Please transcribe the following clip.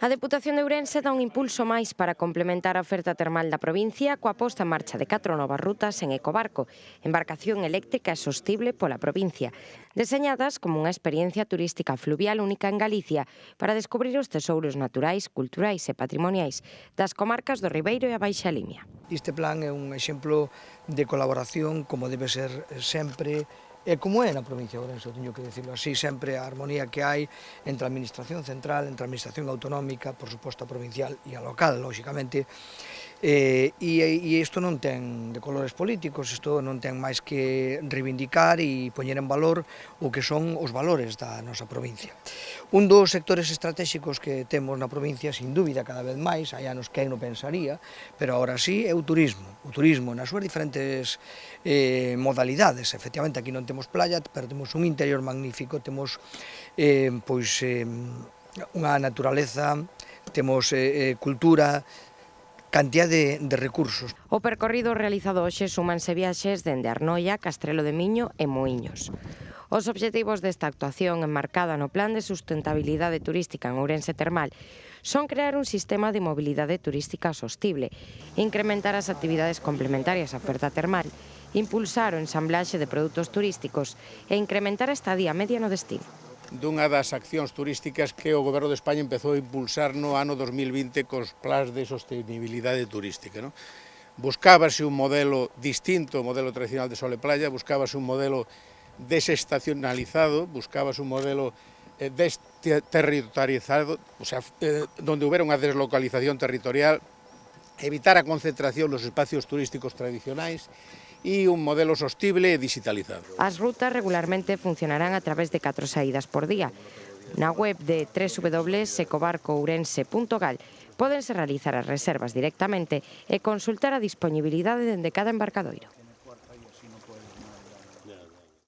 A Deputación de Ourense dá un impulso máis para complementar a oferta termal da provincia coa posta en marcha de 4 novas rutas en Ecobarco, embarcación eléctrica e sostible pola provincia, deseñadas como unha experiencia turística fluvial única en Galicia para descubrir os tesouros naturais, culturais e patrimoniais das comarcas do Ribeiro e a Baixa Limia. Este plan é un exemplo de colaboración como debe ser sempre e como é na provincia de Ourense, teño que decirlo así, sempre a armonía que hai entre a administración central, entre a administración autonómica, por suposto a provincial e a local, lóxicamente, e isto non ten de colores políticos, isto non ten máis que reivindicar e poñer en valor o que son os valores da nosa provincia. Un dos sectores estratégicos que temos na provincia, sin dúbida cada vez máis, hai anos que non pensaría, pero agora sí, é o turismo nas súas diferentes modalidades. Efectivamente, aquí non temos playa, pero temos un interior magnífico, temos unha naturaleza, temos cultura, cantidad de recursos. O percorrido realizado hoxe súmanse viaxes dende Arnoia, Castrelo de Miño e Moíños. Os obxectivos desta actuación enmarcada no Plan de Sustentabilidade Turística en Ourense Termal son crear un sistema de mobilidade turística sostible, incrementar as actividades complementarias á oferta termal, impulsar o ensamblaxe de produtos turísticos e incrementar a estadía media no destino. Dunha das accións turísticas que o Goberno de España empezou a impulsar no ano 2020 cos plans de sostenibilidade turística. Buscábase un modelo distinto ao modelo tradicional de sol e playa, buscábase un modelo desestacionalizado, buscábase un modelo desterritorializado, donde houbera unha deslocalización territorial, evitar a concentración nos espacios turísticos tradicionais e un modelo sostible e digitalizado. As rutas regularmente funcionarán a través de 4 saídas por día. Na web de www.ecobarcoourense.gal pódense realizar as reservas directamente e consultar a dispoñibilidade dende cada embarcadoiro.